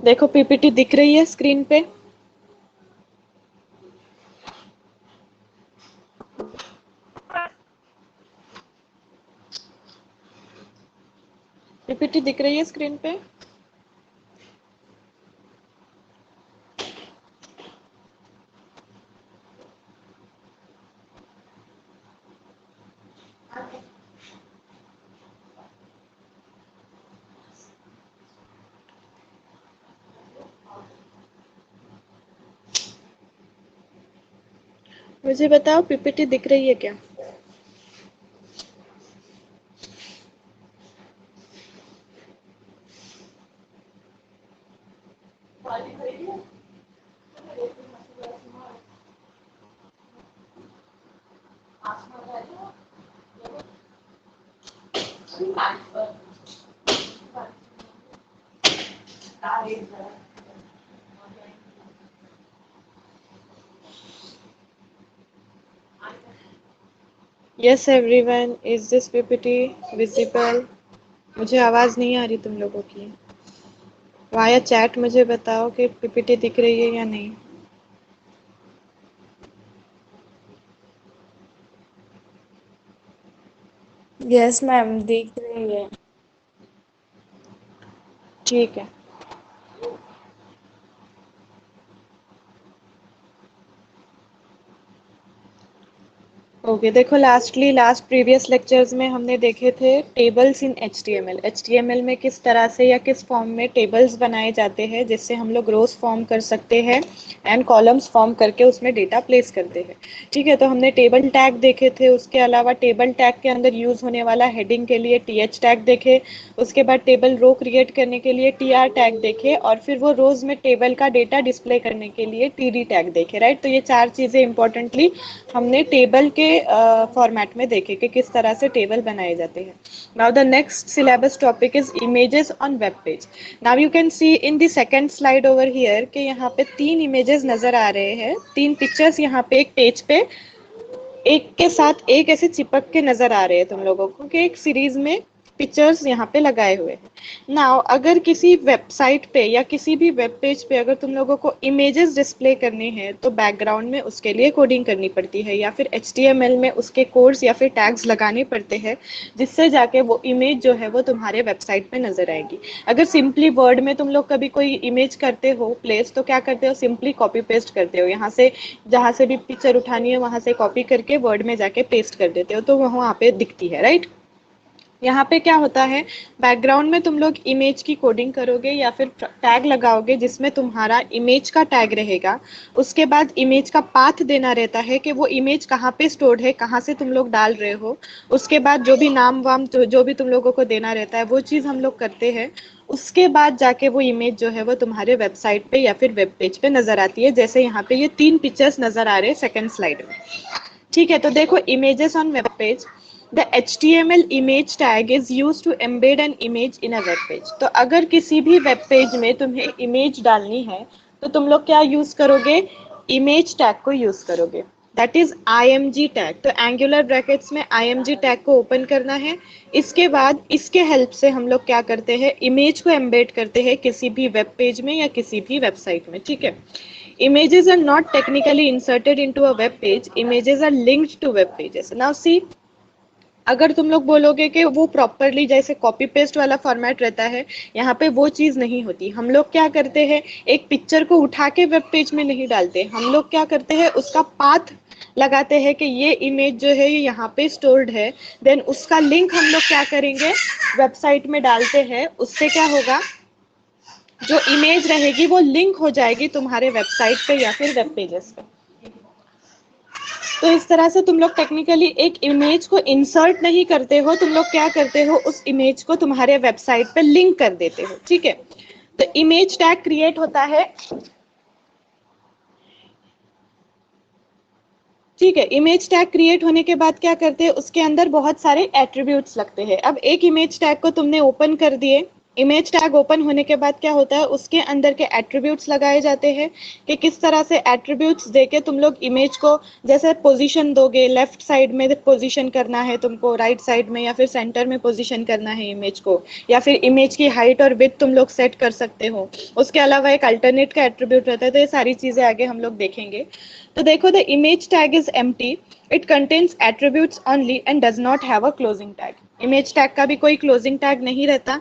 देखो पीपीटी दिख रही है स्क्रीन पे? पीपीटी दिख रही है स्क्रीन पे? मुझे बताओ पीपीटी दिख रही है क्या? Yes everyone, is this PPT visible? मुझे आवाज नहीं आ रही तुम लोगों की। वाया चैट मुझे बताओ कि पीपीटी दिख रही है या नहीं। यस मैम, दिख रही है। ठीक है। ओके देखो, लास्ट प्रीवियस लेक्चर्स में हमने देखे थे टेबल्स इन एचटीएमएल। एचटीएमएल में किस तरह से या किस फॉर्म में टेबल्स बनाए जाते हैं जिससे हम लोग रोज फॉर्म कर सकते हैं एंड कॉलम्स फॉर्म करके उसमें डेटा प्लेस करते हैं। ठीक है, तो हमने टेबल टैग देखे थे, उसके अलावा टेबल टैग के अंदर यूज होने वाला हेडिंग के लिए टीएच टैग देखे, उसके बाद टेबल रो क्रिएट करने के लिए टीआर टैग देखे, और फिर वो रोज में टेबल का डेटा डिस्प्ले करने के लिए टीडी टैग देखे। राइट, तो ये चार चीजें इंपॉर्टेंटली हमने टेबल के फॉर्मेट में देखे कि किस तरह से टेबल बनाए जाते हैं। Now the next syllabus topic is images on web page. Now you can see in the second slide over here कि यहाँ पे 3 इमेजेस नजर आ रहे हैं, 3 पिक्चर्स यहाँ पे एक पेज पे एक के साथ एक ऐसे चिपक के नजर आ रहे हैं तुम लोगों को कि एक सीरीज में पिक्चर्स यहाँ पे लगाए हुए हैं। नाउ अगर किसी वेबसाइट पे या किसी भी वेब पेज पे अगर तुम लोगों को इमेजेस डिस्प्ले करने हैं तो बैकग्राउंड में उसके लिए कोडिंग करनी पड़ती है या फिर एचटीएमएल में उसके कोड्स या फिर टैग्स लगाने पड़ते हैं, जिससे जाके वो इमेज जो है वो तुम्हारे वेबसाइट पे नजर आएगी। अगर सिंपली वर्ड में तुम लोग कभी कोई इमेज करते हो प्लेस, तो क्या करते हो, सिंपली कॉपी पेस्ट करते हो, यहाँ से जहां से भी पिक्चर उठानी है वहां से कॉपी करके वर्ड में जाके पेस्ट कर देते हो तो वो वहां पे दिखती है। राइट, यहाँ पे क्या होता है, बैकग्राउंड में तुम लोग इमेज की कोडिंग करोगे या फिर टैग लगाओगे जिसमें तुम्हारा इमेज का टैग रहेगा। उसके बाद इमेज का पाथ देना रहता है कि वो इमेज कहाँ पे स्टोर्ड है, कहाँ से तुम लोग डाल रहे हो। उसके बाद जो भी नाम वाम जो भी तुम लोगों को देना रहता है वो चीज़ हम लोग करते हैं। उसके बाद जाके वो इमेज जो है वो तुम्हारे वेबसाइट पे या फिर वेब पेज पे नजर आती है, जैसे यहाँ पे ये 3 पिक्चर्स नजर आ रहे हैं सेकंड स्लाइड में। ठीक है, तो देखो images on web page. The HTML image tag is used to embed an image in a web page. तो अगर किसी भी वेब पेज में तुम्हें इमेज डालनी है तो तुम लोग क्या यूज करोगे, इमेज टैग को यूज करोगे, दैट इज IMG टैग। तो एंगुलर ब्रैकेट्स में IMG टैग को ओपन करना है। इसके बाद इसके हेल्प से हम लोग क्या करते हैं, इमेज को एम्बेड करते हैं किसी भी वेब पेज में या किसी भी वेबसाइट में। ठीक है, images are not technically inserted into a web page, images are linked to web pages. Now see, अगर तुम लोग बोलोगे कि वो प्रॉपरली जैसे कॉपी पेस्ट वाला फॉर्मेट रहता है, यहाँ पे वो चीज नहीं होती। हम लोग क्या करते हैं, एक पिक्चर को उठा के वेब पेज में नहीं डालते, हम लोग क्या करते हैं उसका पाथ लगाते हैं कि ये इमेज जो है ये यहाँ पे स्टोर्ड है, देन उसका लिंक हम लोग क्या करेंगे, वेबसाइट में डालते हैं। उससे क्या होगा, जो इमेज रहेगी वो लिंक हो जाएगी तुम्हारे वेबसाइट पे या फिर वेब पेजेस पे। तो इस तरह से तुम लोग टेक्निकली एक इमेज को इंसर्ट नहीं करते हो, तुम लोग क्या करते हो, उस इमेज को तुम्हारे वेबसाइट पे लिंक कर देते हो। ठीक है, तो इमेज टैग क्रिएट होता है। ठीक है, इमेज टैग क्रिएट होने के बाद क्या करते हैं, उसके अंदर बहुत सारे एट्रीब्यूट्स लगते हैं। अब एक इमेज टैग को तुमने ओपन कर दिए, इमेज टैग ओपन होने के बाद क्या होता है, उसके अंदर के एट्रीब्यूट्स लगाए जाते हैं कि किस तरह से एट्रीब्यूट्स देके तुम लोग इमेज को जैसे पोजीशन दोगे, लेफ्ट साइड में पोजीशन करना है तुमको, राइट साइड में या फिर सेंटर में पोजीशन करना है इमेज को, या फिर इमेज की हाइट और विड्थ तुम लोग सेट कर सकते हो। उसके अलावा एक अल्टरनेट का एट्रीब्यूट रहता है, तो ये सारी चीजें आगे हम लोग देखेंगे। तो देखो, the image tag is empty, it contains attributes only and does not have a closing tag. Image tag का भी कोई क्लोजिंग टैग नहीं रहता,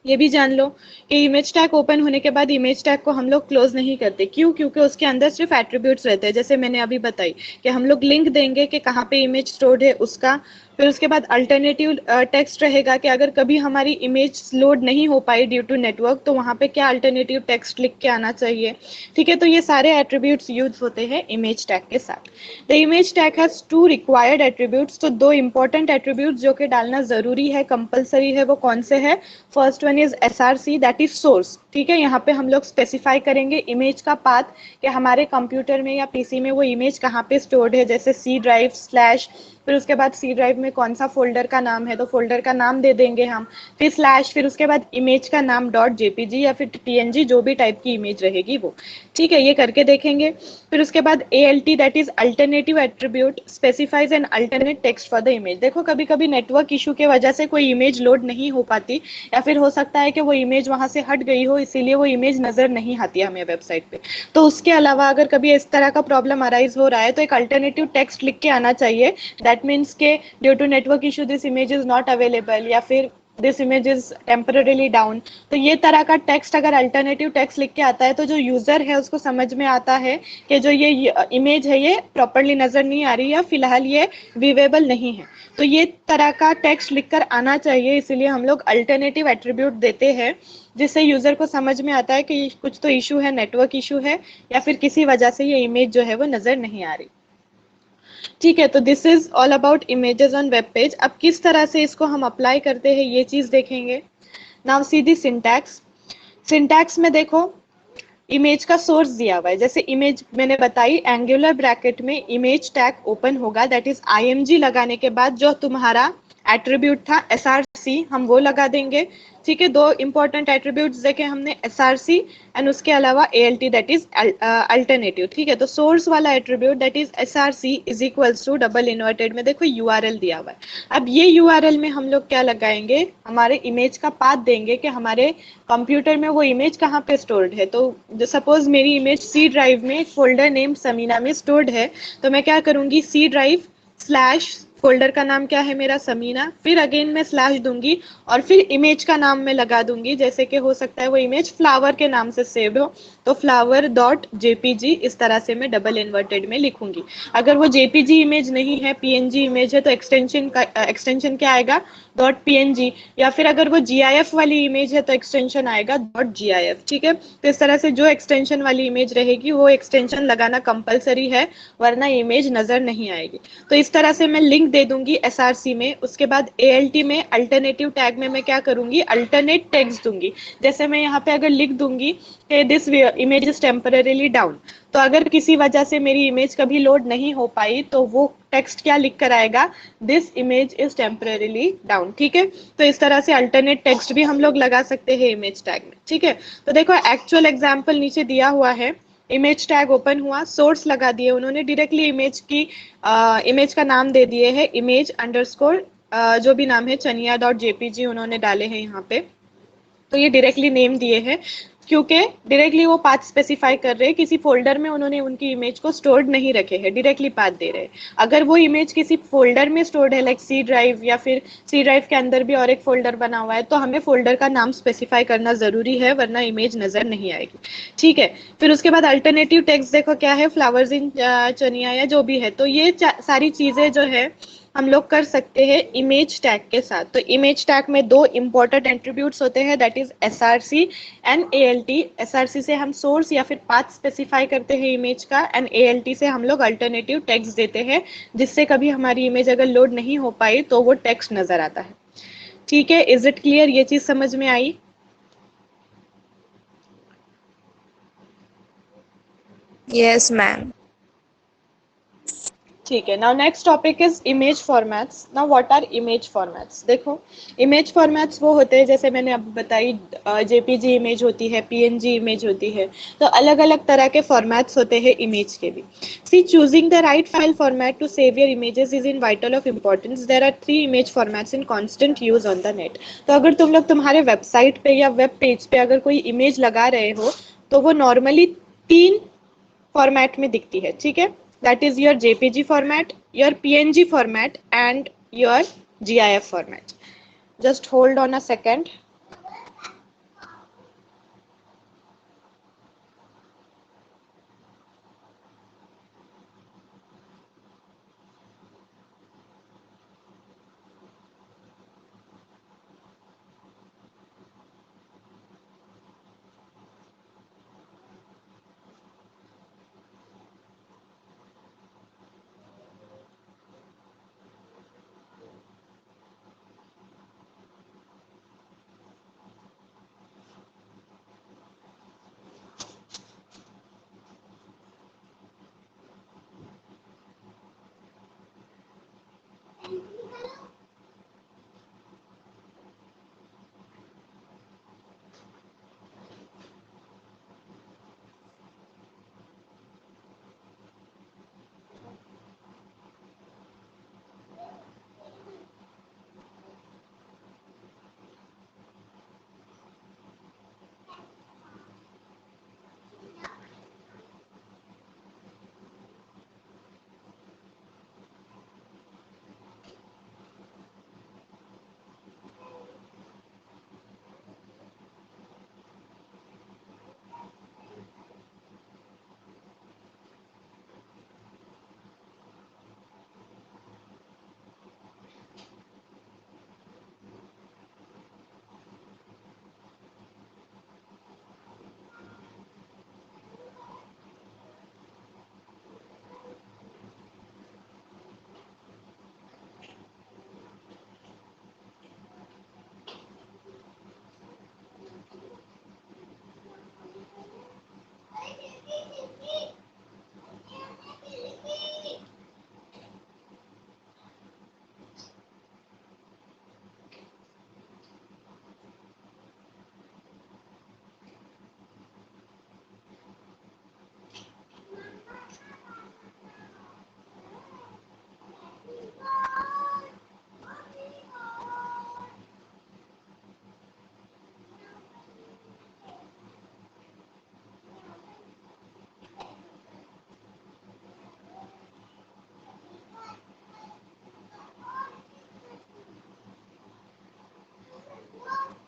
ये भी जान लो कि इमेज टैग ओपन होने के बाद इमेज टैग को हम लोग क्लोज नहीं करते। क्यों? क्योंकि उसके अंदर सिर्फ एट्रीब्यूट्स रहते हैं, जैसे मैंने अभी बताई कि हम लोग लिंक देंगे कि कहाँ पे इमेज स्टोर्ड है उसका। फिर उसके बाद अल्टरनेटिव टेक्स्ट रहेगा कि अगर कभी हमारी इमेज लोड नहीं हो पाई ड्यू टू नेटवर्क, तो वहाँ पे क्या अल्टरनेटिव टेक्स्ट लिख के आना चाहिए। ठीक है, तो ये सारे एट्रीब्यूट्स यूज होते हैं इमेज टैग के साथ। The image tag has two required attributes, तो दो इंपॉर्टेंट एट्रीब्यूट्स जो कि डालना जरूरी है, कंपलसरी है, वो कौन से है? First one is SRC, that is source. ठीक है, यहाँ पे हम लोग स्पेसिफाई करेंगे इमेज का पाथ कि हमारे कंप्यूटर में या पीसी में वो इमेज कहाँ पे स्टोर्ड है, जैसे सी ड्राइव स्लैश, फिर उसके बाद सी ड्राइव में कौन सा फोल्डर का नाम है, तो फोल्डर का नाम दे देंगे हम, फिर स्लैश, फिर उसके बाद इमेज का नाम डॉट जेपीजी या फिर PNG, जो भी टाइप की इमेज रहेगी वो। ठीक है, ये करके देखेंगे। फिर उसके बाद ALT, that is alternative attribute, specifies an alternate text for the image. देखो, कभी कभी नेटवर्क इशू के वजह से कोई इमेज लोड नहीं हो पाती, या फिर हो सकता है कि वो इमेज वहां से हट गई हो, इसीलिए वो इमेज नजर नहीं आती हमें वेबसाइट पे। तो उसके अलावा अगर कभी इस तरह का प्रॉब्लम अराइज हो रहा है, तो एक अल्टरनेटिव टेक्स्ट लिख के आना चाहिए, दैट मीन्स के due to network issue this image is not available, या फिर this image is temporarily down. तो ये तरह का टेक्स्ट अगर अल्टरनेटिव टेक्स्ट लिख के आता है, तो जो यूजर है उसको समझ में आता है कि जो ये इमेज है ये प्रॉपरली नजर नहीं आ रही है, फिलहाल ये विवेबल नहीं है। तो ये तरह का टेक्स्ट लिखकर आना चाहिए, इसीलिए हम लोग अल्टरनेटिव एट्रीब्यूट देते हैं, जिससे यूजर को समझ में आता है कि कुछ तो इशू है, नेटवर्क इशू है, या फिर किसी वजह से ये इमेज जो है वो नजर नहीं आ रही। ठीक है, तो this is all about images on web page. अब किस तरह से इसको हम अप्लाई करते हैं ये चीज देखेंगे। नाउ सी दी सिंटैक्स। सिंटैक्स में देखो, इमेज का सोर्स दिया हुआ है, जैसे इमेज मैंने बताई, एंगुलर ब्रैकेट में इमेज टैग ओपन होगा, दैट इज IMG लगाने के बाद जो तुम्हारा एट्रीब्यूट था SRC, हम वो लगा देंगे। ठीक है, दो इंपॉर्टेंट एट्रीब्यूट्स देखे हमने, SRC एंड उसके अलावा ALT, दैट इज अल्टरनेटिव। ठीक है, तो सोर्स वाला attribute that is SRC is equals to double inverted में देखो URL दिया हुआ है। अब ये URL में हम लोग क्या लगाएंगे, हमारे इमेज का पाथ देंगे कि हमारे कंप्यूटर में वो इमेज कहाँ पे स्टोर्ड है। तो सपोज मेरी इमेज सी ड्राइव में एक फोल्डर नेम समीना में स्टोर्ड है, तो मैं क्या करूंगी, सी ड्राइव स्लैश, फोल्डर का नाम क्या है मेरा, समीना, फिर अगेन मैं स्लैश दूंगी और फिर इमेज का नाम मैं लगा दूंगी, जैसे कि हो सकता है वो इमेज फ्लावर के नाम से सेव हो, तो फ्लावर डॉट जेपीजी, इस तरह से मैं डबल इन्वर्टेड में लिखूंगी। अगर वो जेपीजी इमेज नहीं है, PNG इमेज है, तो एक्सटेंशन क्या आएगा, डॉट PNG, या फिर अगर वो GIF वाली इमेज है तो एक्सटेंशन आएगा डॉट GIF। ठीक है, तो इस तरह से जो एक्सटेंशन वाली इमेज रहेगी वो एक्सटेंशन लगाना कंपलसरी है, वरना इमेज नजर नहीं आएगी। तो इस तरह से मैं लिंक दे दूंगी SRC में। उसके बाद ALT में अल्टरनेटिव टैग में मैं क्या करूंगी, अल्टरनेट टेक्स्ट दूंगी। जैसे मैं यहाँ पे अगर लिख दूंगी this image is temporarily down, तो अगर किसी वजह से मेरी इमेज कभी लोड नहीं हो पाई, तो वो टेक्स्ट क्या लिख कर आएगा, this image is temporarily down. ठीक है, तो इस तरह से अल्टरनेट टेक्स्ट भी हम लोग लगा सकते हैं इमेज टैग में। ठीक है, तो देखो एक्चुअल एग्जाम्पल नीचे दिया हुआ है, इमेज टैग ओपन हुआ, सोर्स लगा दिए उन्होंने, डायरेक्टली इमेज की इमेज का नाम दे दिए है इमेज अंडरस्कोर जो भी नाम है चनिया डॉट जेपीजी उन्होंने डाले हैं यहाँ पे। तो ये डायरेक्टली नेम दिए हैं, क्योंकि डायरेक्टली वो पाथ स्पेसिफाई कर रहे हैं, किसी फोल्डर में उन्होंने उनकी इमेज को स्टोर्ड नहीं रखे हैं, डायरेक्टली पाथ दे रहे हैं। अगर वो इमेज किसी फोल्डर में स्टोर्ड है, लाइक सी ड्राइव, या फिर सी ड्राइव के अंदर भी और एक फोल्डर बना हुआ है, तो हमें फोल्डर का नाम स्पेसिफाई करना जरूरी है, वरना इमेज नजर नहीं आएगी। ठीक है, फिर उसके बाद अल्टरनेटिव टेक्स्ट देखो क्या है, फ्लावर्स इन चनिया या जो भी है, तो ये सारी चीजें जो है हम लोग कर सकते हैं इमेज टैग के साथ। तो इमेज टैग में दो इंपॉर्टेंट एट्रीब्यूट्स होते हैं, that is SRC and ALT। SRC से हम सोर्स या फिर पाथ स्पेसिफाई करते हैं इमेज का, एंड ALT से हम लोग अल्टरनेटिव टेक्स्ट देते हैं, जिससे कभी हमारी इमेज अगर लोड नहीं हो पाई तो वो टेक्स्ट नजर आता है। ठीक है, इज इट क्लियर, ये चीज समझ में आई? Yes ma'am. ठीक है, now next topic is image formats. Now what are image formats? देखो, इमेज फॉर्मेट्स वो होते हैं, जैसे मैंने अब बताई, जेपीजी इमेज होती है, पीएनजी इमेज होती है, तो अलग अलग तरह के फॉर्मेट्स होते हैं इमेज के भी। See, choosing the right file format to save your images is in vital of importance. There are 3 image formats in constant use on the net. तो अगर तुम लोग तुम्हारे वेबसाइट पे या वेब पेज पे अगर कोई इमेज लगा रहे हो, तो वो नॉर्मली 3 फॉर्मेट में दिखती है, ठीक है? That is your JPG format, your PNG format and your GIF format. Just hold on a second.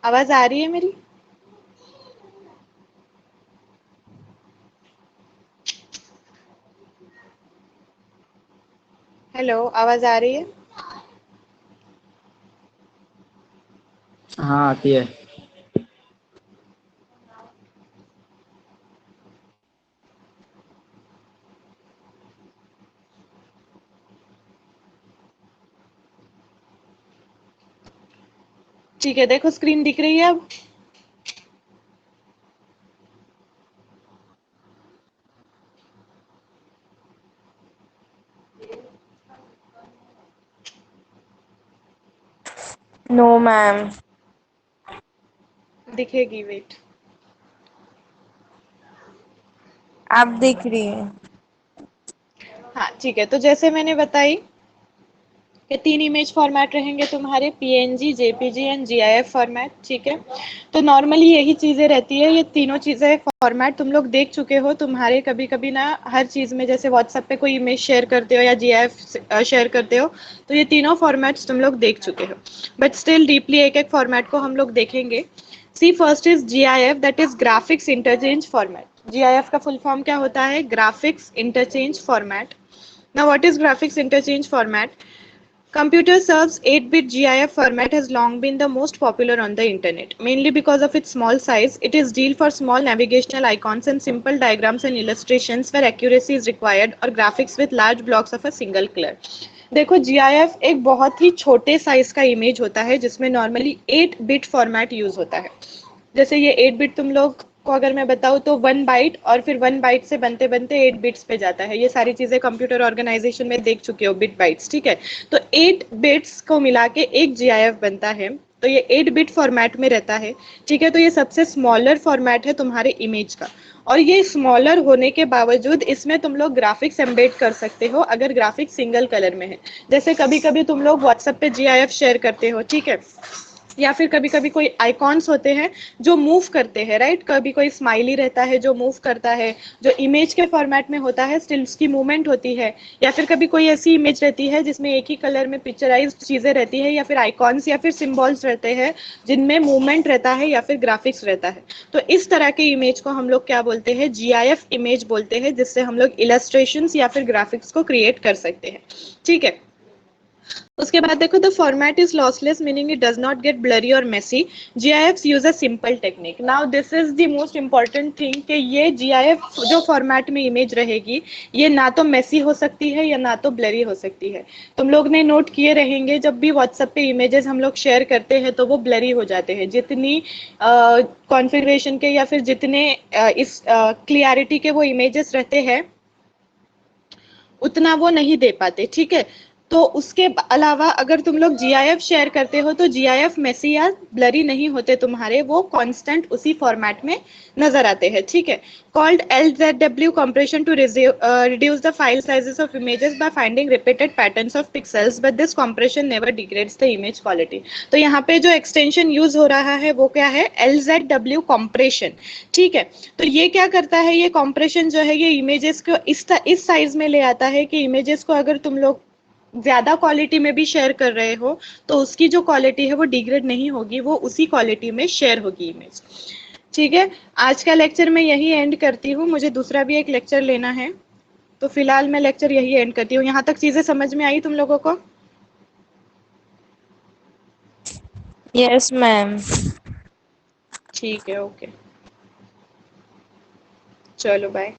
आवाज आ रही है मेरी? हेलो, आवाज आ रही है? हाँ आती है। ठीक है, देखो स्क्रीन दिख रही है अब? No ma'am. दिखेगी, वेट। आप दिख रही है। हाँ ठीक है, तो जैसे मैंने बताई कि 3 इमेज फॉर्मेट रहेंगे तुम्हारे, PNG, JPG and GIF format, ठीक है? तो नॉर्मली यही चीज़ें रहती है, ये तीनों चीज़ें फॉर्मेट तुम लोग देख चुके हो तुम्हारे। कभी कभी ना हर चीज़ में, जैसे व्हाट्सएप पे कोई इमेज शेयर करते हो या जीआईएफ शेयर करते हो, तो ये तीनों फॉर्मेट्स तुम लोग देख चुके हो। बट स्टिल डीपली एक एक फॉर्मेट को हम लोग देखेंगे। See, first is GIF, that is graphics interchange format. GIF का फुल फॉर्म क्या होता है? Graphics interchange format. Now, what is graphics interchange format? Computer serves 8-bit GIF format has long been the most popular on the internet, mainly because of its small size. It is deal for small navigational icons and simple diagrams and illustrations where accuracy is required, or graphics with large blocks of a single color. देखो, GIF एक बहुत ही छोटे size का image होता है जिसमें normally 8 bit format use होता है। जैसे ये 8 बिट तुम लोग को अगर मैं बताऊँ तो 1 बाइट, और फिर 1 बाइट से बनते बनते 8 बिट्स पे जाता है। ये सारी चीज़ें कंप्यूटर ऑर्गेनाइजेशन में देख चुके हो, बिट बाइट्स, ठीक है। तो 8 बिट्स को मिला के एक जीआईएफ बनता है। तो ये 8 बिट फॉर्मेट में रहता है, ठीक है। तो ये सबसे स्मॉलर फॉर्मेट है तुम्हारे इमेज का। और ये स्मॉलर होने के बावजूद इसमें तुम लोग ग्राफिक्स एम्बेड कर सकते हो, अगर ग्राफिक्स सिंगल कलर में है। जैसे कभी कभी तुम लोग व्हाट्सएप पे जीआईएफ शेयर करते हो, ठीक है, या फिर कभी कभी कोई आइकॉन्स होते हैं जो मूव करते हैं, राइट। कभी कोई स्माइली रहता है जो मूव करता है, जो इमेज के फॉर्मेट में होता है, स्टिल्स की मूवमेंट होती है। या फिर कभी कोई ऐसी इमेज रहती है जिसमें एक ही कलर में पिक्चराइज चीजें रहती है, या फिर आइकॉन्स या फिर सिम्बॉल्स रहते हैं जिनमें मूवमेंट रहता है या फिर ग्राफिक्स रहता है। तो इस तरह के इमेज को हम लोग क्या बोलते हैं, जीआईएफ इमेज बोलते हैं, जिससे हम लोग इलस्ट्रेशन या फिर ग्राफिक्स को क्रिएट कर सकते हैं, ठीक है। उसके बाद देखो, the format is lossless, meaning it does not get blurry और messy. GIF use a simple technique. Now this is the most important thing कि ये जीआईएफ जो फॉर्मेट में इमेज रहेगी, ये ना तो मेसी हो सकती है या ना तो ब्लरी हो सकती है। तुम लोग ने नोट किए रहेंगे, जब भी व्हाट्सएप पे इमेजेस हम लोग शेयर करते हैं तो वो ब्लरी हो जाते हैं। जितनी कॉन्फ़िगरेशन के या फिर जितने इस क्लियरिटी के वो इमेजेस रहते हैं, उतना वो नहीं दे पाते, ठीक है। तो उसके अलावा अगर तुम लोग जीआईएफ शेयर करते हो तो जीआईएफ मेसी या ब्लरी नहीं होते तुम्हारे, वो कांस्टेंट उसी फॉर्मेट में नजर आते हैं, ठीक है। Called LZW compression to reduce the file sizes of images by finding repeated patterns of pixels, but this compression never degrades the image quality। तो यहाँ पे जो एक्सटेंशन यूज हो रहा है वो क्या है, LZW compression, ठीक है। तो ये क्या करता है, ये कॉम्प्रेशन जो है ये इमेजेस को इस साइज में ले आता है कि इमेजेस को अगर तुम लोग ज्यादा क्वालिटी में भी शेयर कर रहे हो तो उसकी जो क्वालिटी है वो डिग्रेड नहीं होगी, वो उसी क्वालिटी में शेयर होगी इमेज, ठीक है। आज का लेक्चर मैं यही एंड करती हूँ, मुझे दूसरा भी एक लेक्चर लेना है, तो फिलहाल मैं लेक्चर यही एंड करती हूँ। यहाँ तक चीजें समझ में आई तुम लोगों को? Yes ma'am. ठीक है, ओके, चलो बाय।